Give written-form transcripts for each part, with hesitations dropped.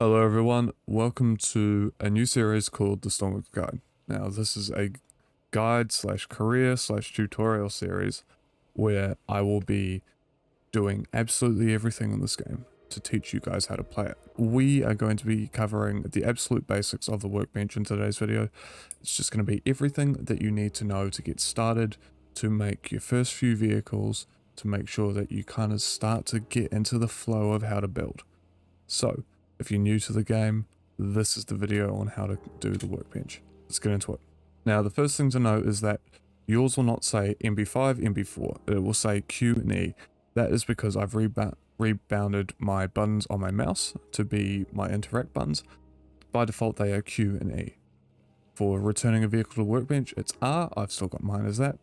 Hello everyone, welcome to a new series called the Stormworks Guide. Now this is a guide slash career slash tutorial series where I will be doing absolutely everything in this game to teach you guys how to play it. We are going to be covering the absolute basics of the workbench in today's video. It's just going to be everything that you need to know to get started, to make your first few vehicles, to make sure that you kind of start to get into the flow of how to build. So, if you're new to the game, this is the video on how to do the workbench. Let's get into it. Now, the first thing to note is that yours will not say MB5, MB4. It will say Q and E. That is because I've rebounded my buttons on my mouse to be my interact buttons. By default, they are Q and E. For returning a vehicle to the workbench, it's R. I've still got mine as that.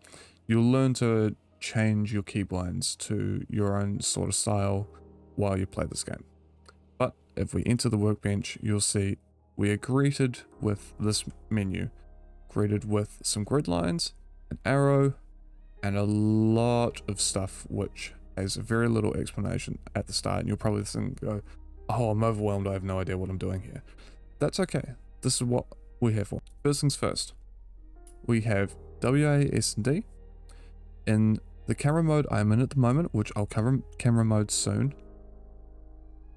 You'll learn to change your keybinds to your own sort of style while you play this game. But if we enter the workbench, you'll see we are greeted with this menu, greeted with some grid lines, an arrow, and a lot of stuff which has very little explanation at the start, and you'll probably go, oh, I'm overwhelmed, I have no idea what I'm doing here. That's okay, this is what we're here for. First things first, we have WA, S, and D. In the camera mode I'm in at the moment, which I'll cover camera mode soon,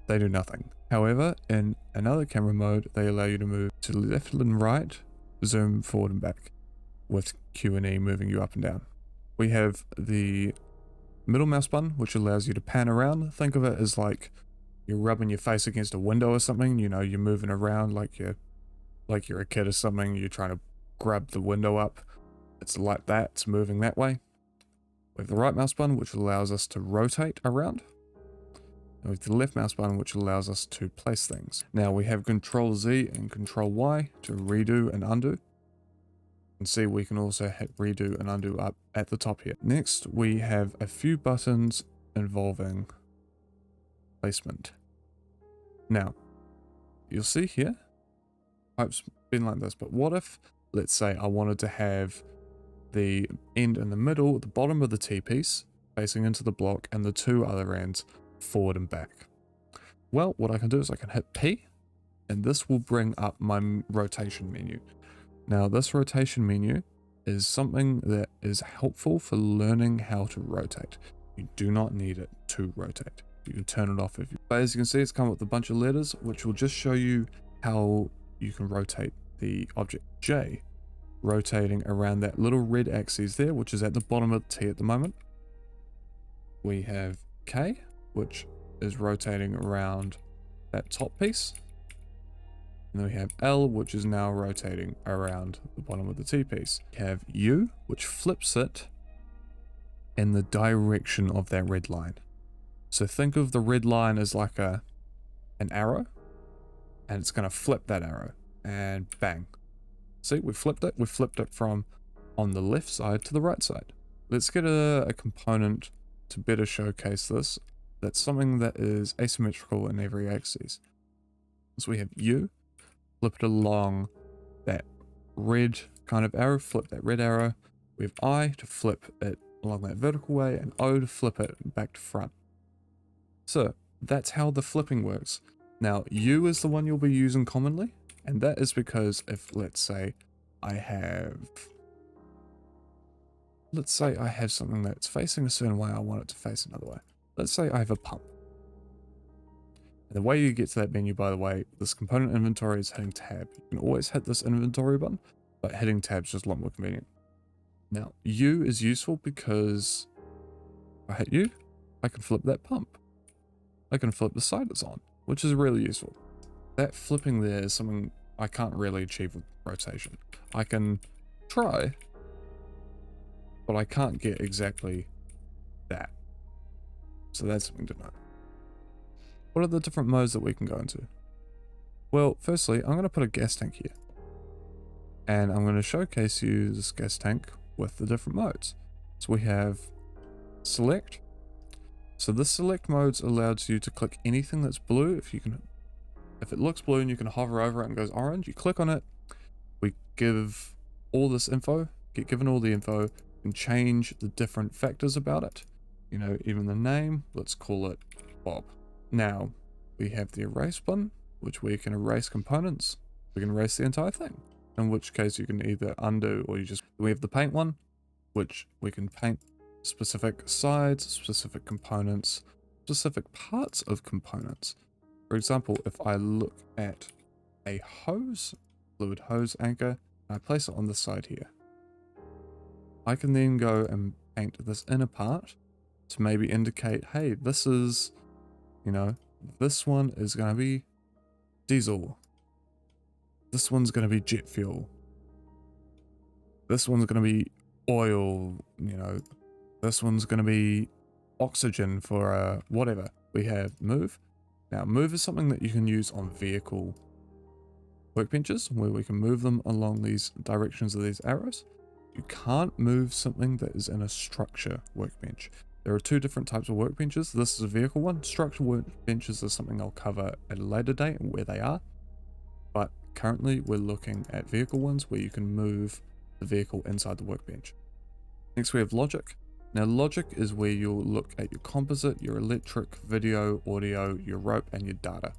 they do nothing. However, in another camera mode, they allow you to move to left and right, zoom forward and back, with Q and E moving you up and down. We have the middle mouse button, which allows you to pan around. Think of it as like you're rubbing your face against a window or something. You know, you're moving around like you're a kid or something. You're trying to grab the window up. It's like that. It's moving that way. We have the right mouse button, which allows us to rotate around. And we have the left mouse button, which allows us to place things. Now we have Control Z and Control Y to redo and undo. And see, we can also hit redo and undo up at the top here. Next, we have a few buttons involving placement. Now, you'll see here, it's been like this, but what if, let's say I wanted to have the end in the middle, the bottom of the T-piece, facing into the block, and the two other ends forward and back. Well, what I can do is I can hit P, and this will bring up my rotation menu. Now, this rotation menu is something that is helpful for learning how to rotate. You do not need it to rotate. You can turn it off if you... But as you can see, it's come up with a bunch of letters, which will just show you how you can rotate the object. J, rotating around that little red axis there, which is at the bottom of the T at the moment. We have K, which is rotating around that top piece. And then we have L, which is now rotating around the bottom of the T piece. We have U, which flips it in the direction of that red line. So think of the red line as like an arrow, and it's going to flip that arrow, and bang. See, we flipped it. We flipped it from on the left side to the right side. Let's get a component to better showcase this. That's something that is asymmetrical in every axis. So we have U, flip it along that red kind of arrow, flip that red arrow. We have I to flip it along that vertical way, and O to flip it back to front. So that's how the flipping works. Now, U is the one you'll be using commonly, and that is because if, let's say I have something that's facing a certain way, I want it to face another way. Let's say I have a pump. And the way you get to that menu, by the way, this component inventory is hitting tab. You can always hit this inventory button, but hitting tab is just a lot more convenient. Now, U is useful because if I hit U, I can flip that pump. I can flip the side it's on, which is really useful. That flipping there is something I can't really achieve with rotation. I can try, but I can't get exactly that. So that's something to know. What are the different modes that we can go into? Well, firstly, I'm going to put a gas tank here. And I'm going to showcase you this gas tank with the different modes. So we have select. So this select modes allows you to click anything that's blue. If it looks blue and you can hover over it and it goes orange, you click on it. We give all this info, get given all the info, and change the different factors about it. You know, even the name, let's call it Bob. Now, we have the erase button, which we can erase components. We can erase the entire thing, in which case you can either undo or we have the paint one, which we can paint specific sides, specific components, specific parts of components. For example, if I look at a hose, fluid hose anchor, and I place it on the side here, I can then go and paint this inner part to maybe indicate, hey, this is, this one is going to be diesel. This one's going to be jet fuel. This one's going to be oil, this one's going to be oxygen for whatever. We have move. Now, move is something that you can use on vehicle workbenches, where we can move them along these directions of these arrows. You can't move something that is in a structure workbench. There are two different types of workbenches. This is a vehicle one. Structure workbenches is something I'll cover at a later date and where they are. But currently we're looking at vehicle ones where you can move the vehicle inside the workbench. Next we have logic. Now logic is where you'll look at your composite, your electric, video, audio, your rope, and your data.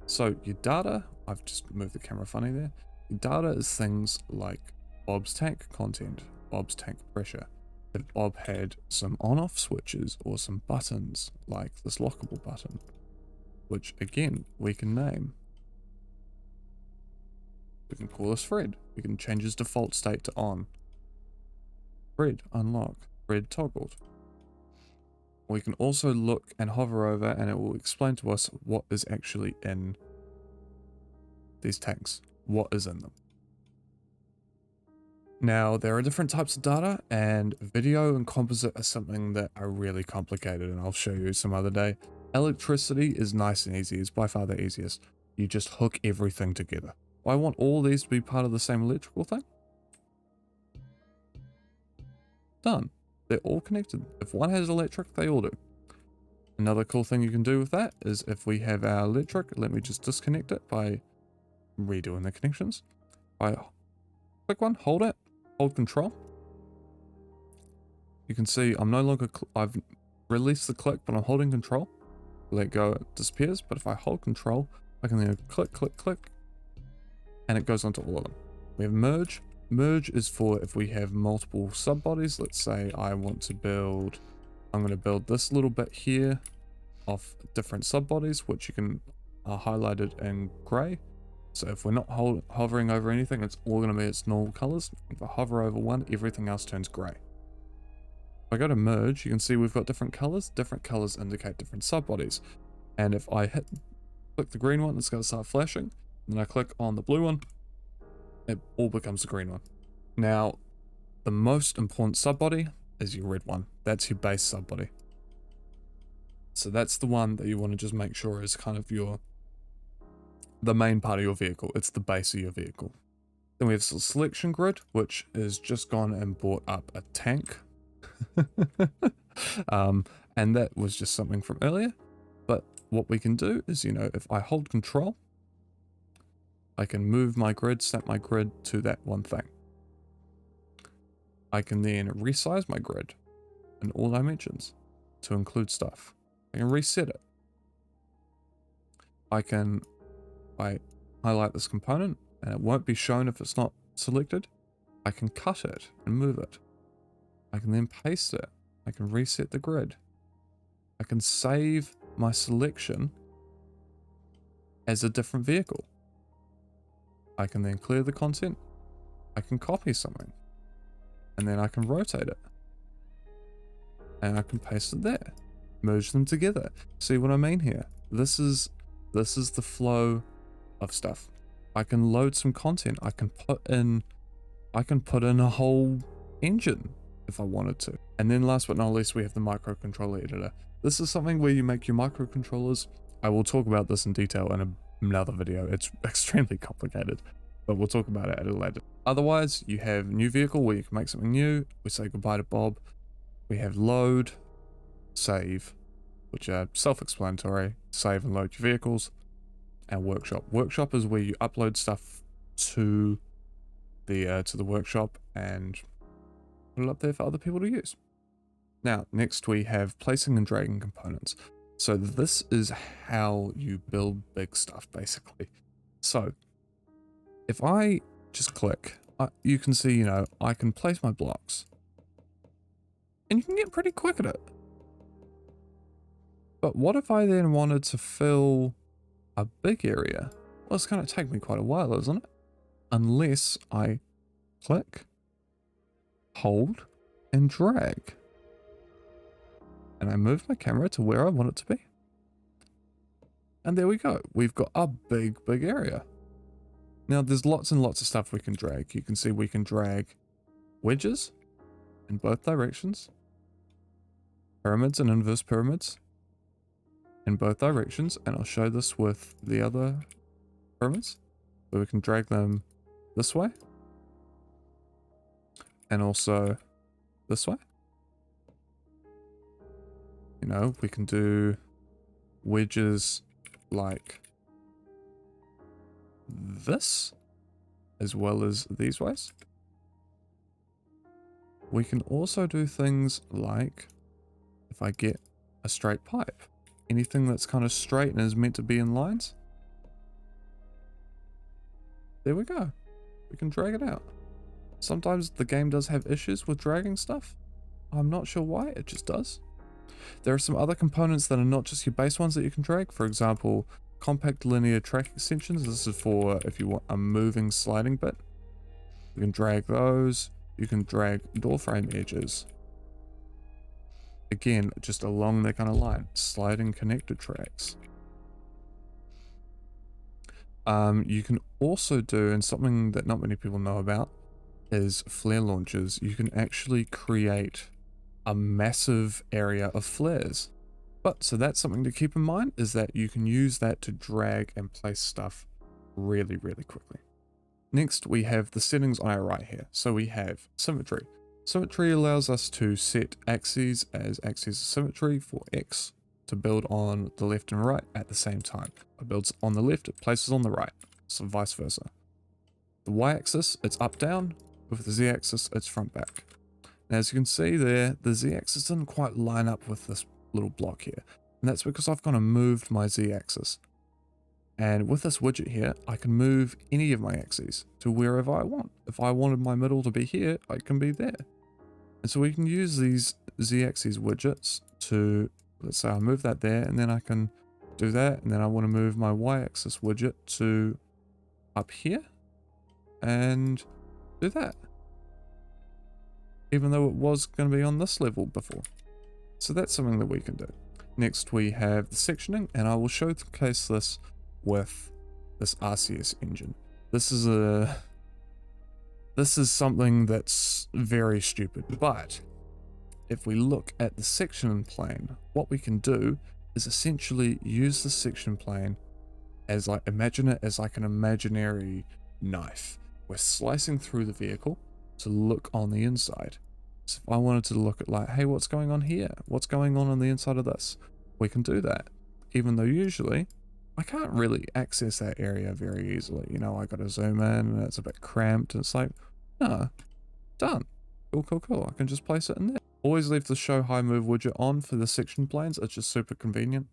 So your data, I've just moved the camera funny there. Your data is things like Bob's tank content, Bob's tank pressure. If Bob had some on-off switches or some buttons like this lockable button, which again we can name. We can call this Fred. We can change his default state to on. Fred unlock, Fred toggled. We can also look and hover over and it will explain to us what is actually in these tanks, what is in them. Now, there are different types of data, and video and composite are something that are really complicated, and I'll show you some other day. Electricity is nice and easy. It's by far the easiest. You just hook everything together. I want all these to be part of the same electrical thing. Done. They're all connected. If one has electric, they all do. Another cool thing you can do with that is if we have our electric, let me just disconnect it by redoing the connections. I click one, hold it. Hold control. You can see I'm no longer, I've released the click, but I'm holding control. Let go, it disappears. But if I hold control, I can then click, click, click, and it goes onto all of them. We have merge. Merge is for if we have multiple sub bodies. Let's say I want to build, I'm going to build this little bit here of different sub bodies, which you can highlighted in gray. So if we're not hovering over anything, it's all going to be its normal colors. If I hover over one, everything else turns gray. If I go to merge, you can see we've got different colors. Different colors indicate different sub-bodies. And if I click the green one, it's going to start flashing. And then I click on the blue one, it all becomes the green one. Now, the most important sub-body is your red one. That's your base sub-body. So that's the one that you want to just make sure is kind of the main part of your vehicle. It's the base of your vehicle. Then we have the selection grid, which is just gone and brought up a tank. And that was just something from earlier. But what we can do is, if I hold control, I can move my grid, snap my grid to that one thing. I can then resize my grid in all dimensions to include stuff. I can reset it. I highlight this component and it won't be shown if it's not selected. I can cut it and move it. I can then paste it. I can reset the grid. I can save my selection as a different vehicle. I can then clear the content. I can copy something and then I can rotate it and I can paste it there. Merge them together. See what I mean here? This is the flow of stuff. I can load some content. I can put in a whole engine if I wanted to. And then last but not least, we have the microcontroller editor. This is something where you make your microcontrollers. I will talk about this in detail in another video. It's extremely complicated, but we'll talk about it at a later. Otherwise, you have new vehicle where you can make something new. We say goodbye to Bob. We have load, save, which are self-explanatory. Save and load your vehicles. And workshop. Workshop is where you upload stuff to the workshop and put it up there for other people to use. Now, next we have placing and dragging components. So this is how you build big stuff, basically. So if I just click, you can see, you know, I can place my blocks. And you can get pretty quick at it. But what if I then wanted to fill a big area? Well, it's going to take me quite a while, isn't it? Unless I click, hold, and drag. And I move my camera to where I want it to be. And there we go. We've got a big area. Now there's lots and lots of stuff we can drag. You can see we can drag wedges in both directions, pyramids and inverse pyramids in both directions, and I'll show this with the other pyramids. So we can drag them this way and also this way. You know, we can do wedges like this as well as these ways. We can also do things like, if I get a straight pipe, anything that's kind of straight and is meant to be in lines, there we go. We can drag it out. Sometimes the game does have issues with dragging stuff. I'm not sure why, it just does. There are some other components that are not just your base ones that you can drag. For example, compact linear track extensions. This is for if you want a moving sliding bit. You can drag those. You can drag door frame edges. Again, just along that kind of line. Sliding connector tracks. You can also do, and something that not many people know about, is flare launchers. You can actually create a massive area of flares. But so that's something to keep in mind, is that you can use that to drag and place stuff really quickly. Next we have the settings on our right here. So we have symmetry. Symmetry allows us to set axes as axes of symmetry for X to build on the left and right at the same time. It builds on the left, it places on the right, so vice versa. The Y-axis, it's up down. With the Z-axis, it's front back. Now, as you can see there, the Z-axis didn't quite line up with this little block here. And that's because I've kind of moved my Z-axis. And with this widget here, I can move any of my axes to wherever I want. If I wanted my middle to be here, I can be there. And so we can use these Z-axis widgets to, let's say I move that there, and then I can do that. And then I want to move my Y-axis widget to up here and do that, even though it was going to be on this level before. So that's something that we can do. Next we have the sectioning, and I will showcase this with this RCS engine. This is something that's very stupid, but if we look at the section plane, what we can do is essentially use the section plane as, like, imagine it as like an imaginary knife. We're slicing through the vehicle to look on the inside. So if I wanted to look at, like, hey, what's going on here? What's going on the inside of this? We can do that. Even though usually I can't really access that area very easily. You know, I got to zoom in and it's a bit cramped. And it's like, no, done. Cool. I can just place it in there. Always leave the show high move widget on for the section planes. It's just super convenient.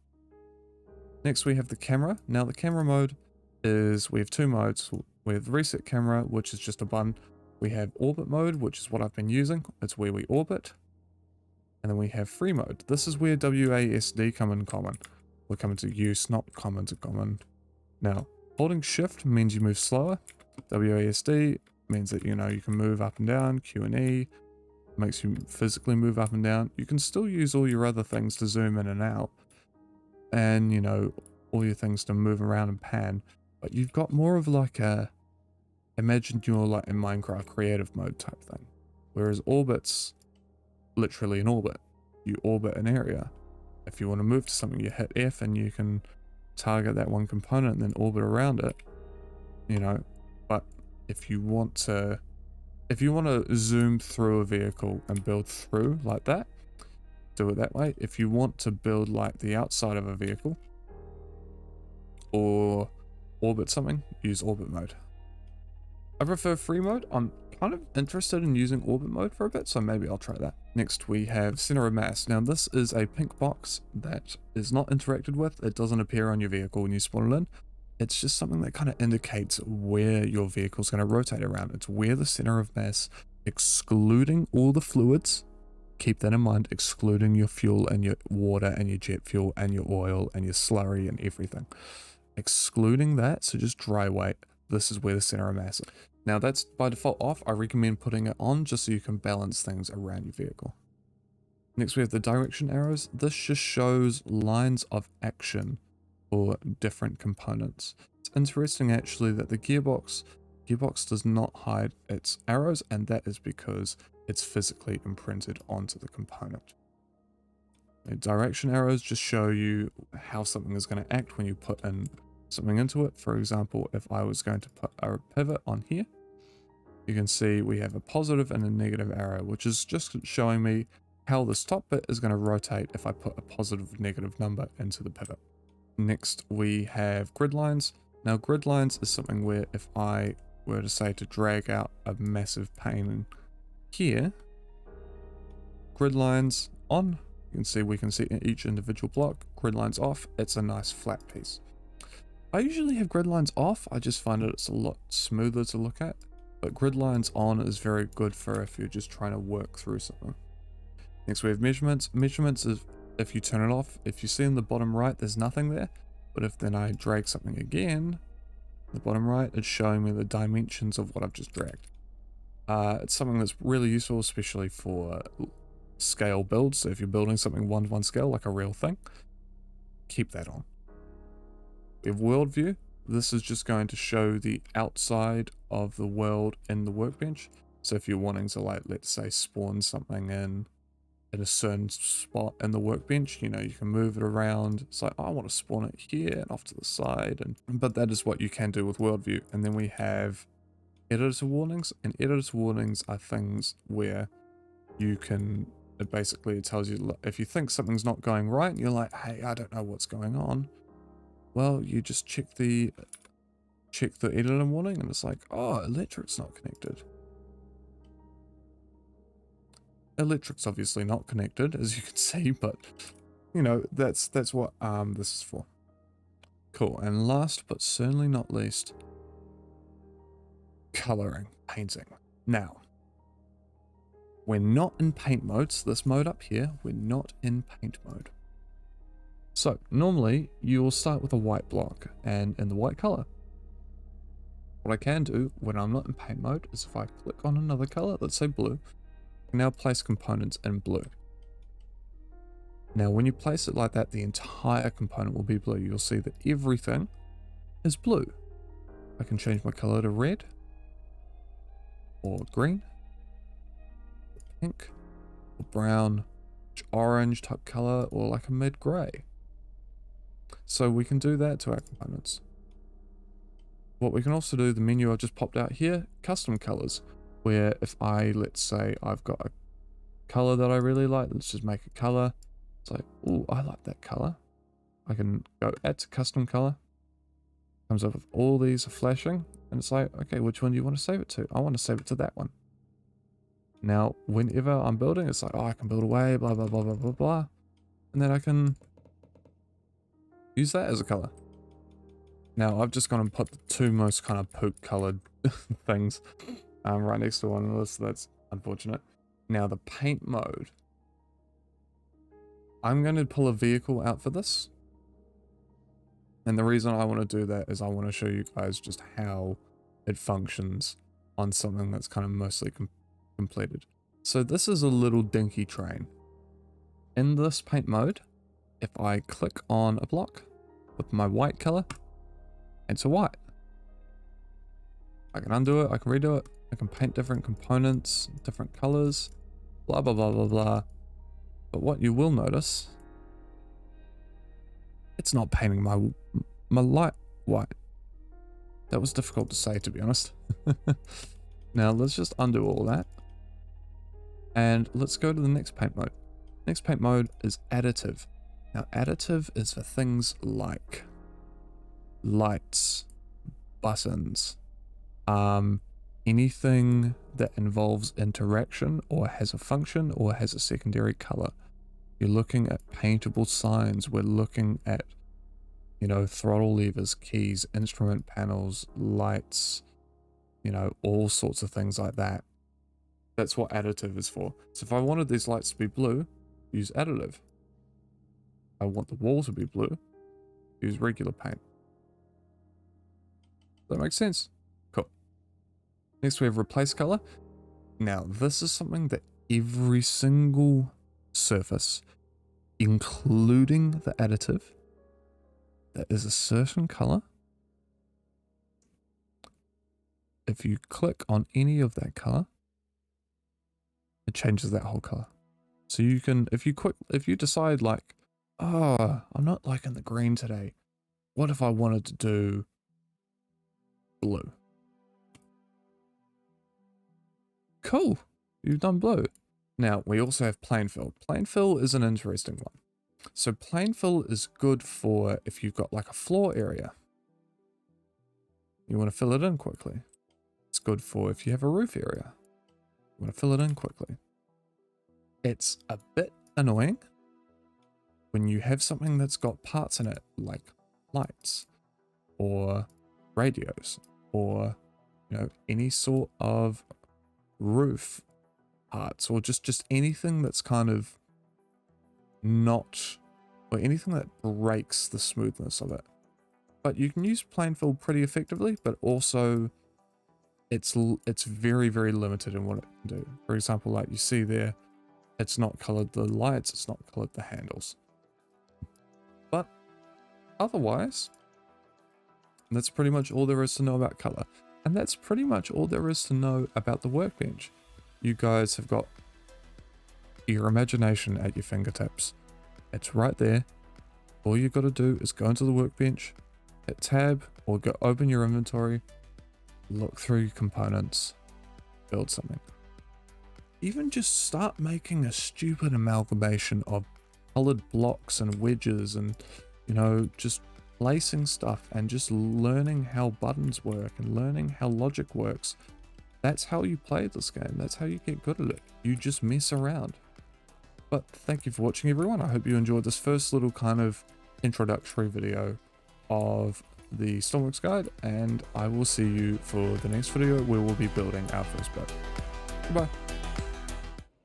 Next we have the camera. Now the camera mode is, we have two modes. We have reset camera, which is just a button. We have orbit mode, which is what I've been using. It's where we orbit. And then we have free mode. This is where WASD come in common. Will come into use, not common to common. Now, holding shift means you move slower. WASD means that, you know, you can move up and down. Q and E makes you physically move up and down. You can still use all your other things to zoom in and out. And, you know, all your things to move around and pan. But you've got more of like a, imagine you're like in Minecraft creative mode type thing. Whereas orbit's literally an orbit. You orbit an area. If you want to move to something, you hit F and you can target that one component and then orbit around it. You know, but if you want to zoom through a vehicle and build through like that, do it that way. If you want to build like the outside of a vehicle or orbit something, use orbit mode. I prefer free mode. I'm kind of interested in using orbit mode for a bit, so maybe I'll try that. Next we have center of mass. Now this is a pink box that is not interacted with. It doesn't appear on your vehicle when you spawn it in. It's just something that kind of indicates where your vehicle is going to rotate around. It's where the center of mass, excluding all the fluids. Keep that in mind, excluding your fuel and your water and your jet fuel and your oil and your slurry and everything. Excluding that, so just dry weight, this is where the center of mass is. Now that's by default off. I recommend putting it on just so you can balance things around your vehicle. Next we have the direction arrows. This just shows lines of action for different components. It's interesting actually that the gearbox does not hide its arrows, and that is because it's physically imprinted onto the component. The direction arrows just show you how something is going to act when you put in something into it. For example, if I was going to put a pivot on here, you can see we have a positive and a negative arrow, which is just showing me how this top bit is going to rotate if I put a positive negative number into the pivot. Next we have grid lines. Now grid lines is something where if I were to say to drag out a massive pane here, grid lines on, you can see we can see each individual block. Grid lines off, it's a nice flat piece. I usually have grid lines off. I just find it's a lot smoother to look at, but grid lines on is very good for if you're just trying to work through something. Next we have measurements. Measurements is if you turn it off. If you see in the bottom right there's nothing there, but if then I drag something again, the bottom right, it's showing me the dimensions of what I've just dragged. It's something that's really useful, especially for scale builds. So if you're building something 1-to-1 scale, like a real thing, keep that on. We have world view. This is just going to show the outside of the world in the workbench. So if you're wanting to, like, let's say spawn something in a certain spot in the workbench, you know, you can move it around. It's like, oh, I want to spawn it here and off to the side, but that is what you can do with world view. And then we have editor warnings, and editor warnings are things where you can, it basically tells you, look, if you think something's not going right and you're like, hey, I don't know what's going on, well, you just check the editor warning and it's like, oh, electric's not connected. Electric's obviously not connected, as you can see, but you know, that's what this is for. Cool. And last but certainly not least, coloring, painting. Now, we're not in paint mode, so this mode up here, we're not in paint mode. So normally you will start with a white block and in the white color. What I can do when I'm not in paint mode is if I click on another color, let's say blue, I can now place components in blue. Now when you place it like that, the entire component will be blue. You'll see that everything is blue. I can change my color to red or green, or pink, or brown, orange type color, or like a mid-gray. So we can do that to our components. What we can also do, the menu I just popped out here, custom colors, where if I, let's say I've got a color that I really like, let's just make a color. It's like, oh, I like that color. I can go add to custom color. Comes up with all these flashing, and it's like, okay, which one do you want to save it to? I want to save it to that one. Now, whenever I'm building, it's like, oh, I can build away, blah, blah, blah, blah, blah, blah. And then I can use that as a color. Now, I've just gone and put the two most kind of poop colored things right next to one another, so that's unfortunate. Now, the paint mode. I'm going to pull a vehicle out for this. And the reason I want to do that is I want to show you guys just how it functions on something that's kind of mostly completed. So this is a little dinky train. In this paint mode, if I click on a block with my white color, it's a white. I can undo it, I can redo it, I can paint different components, different colors, blah, blah, blah, blah, blah. But what you will notice, it's not painting my light white. That was difficult to say, to be honest. Now let's just undo all that. And let's go to the next paint mode. Next paint mode is additive. Now additive is for things like lights, buttons, anything that involves interaction or has a function or has a secondary color. You're looking at paintable signs. We're looking at, you know, throttle levers, keys, instrument panels, lights, you know, all sorts of things like that. That's what additive is for. So if I wanted these lights to be blue, use additive. I want the wall to be blue, use regular paint. That makes sense? Cool. Next we have replace color. Now this is something that every single surface, including the additive, that is a certain color. If you click on any of that color, it changes that whole color. So you can, if you decide like, oh, I'm not liking the green today. What if I wanted to do blue? Cool, you've done blue. Now we also have plane fill. Plane fill is an interesting one. So plane fill is good for if you've got like a floor area. You want to fill it in quickly. It's good for if you have a roof area. You want to fill it in quickly. It's a bit annoying when you have something that's got parts in it like lights or radios or, you know, any sort of roof parts or just anything that's kind of not, or anything that breaks the smoothness of it. But you can use plane fill pretty effectively, but also it's very, very limited in what it can do. For example, like you see there, it's not colored the lights, it's not colored the handles. But otherwise, that's pretty much all there is to know about color. And that's pretty much all there is to know about the workbench. You guys have got your imagination at your fingertips. It's right there. All you got to do is go into the workbench, hit tab, or go open your inventory, look through your components, build something. Even just start making a stupid amalgamation of colored blocks and wedges and, you know, just placing stuff and just learning how buttons work and learning how logic works. That's how you play this game. That's how you get good at it. You just mess around. But thank you for watching, everyone. I hope you enjoyed this first little kind of introductory video of the Stormworks guide, and I will see you for the next video where we'll be building our first boat. Goodbye.